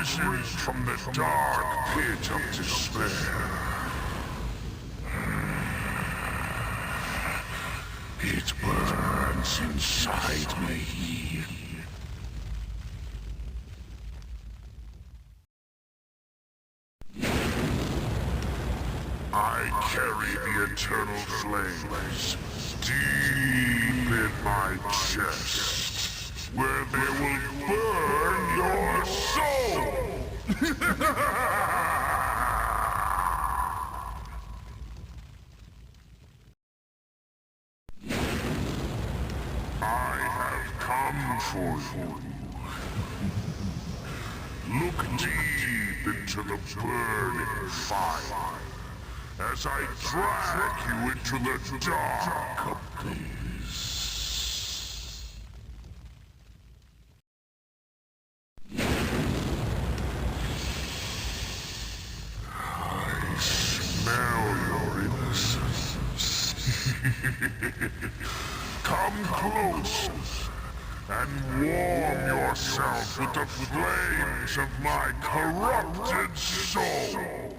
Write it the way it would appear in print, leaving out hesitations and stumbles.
risen from the dark pit of despair. It burns inside me. I carry the eternal flames deep in my chest, where they will burn your soul! I have come for you. Look deep into the burning fire as I drag you into the dark abyss. I smell your innocence. Come close and warm yourself with the flames of my corrupted soul.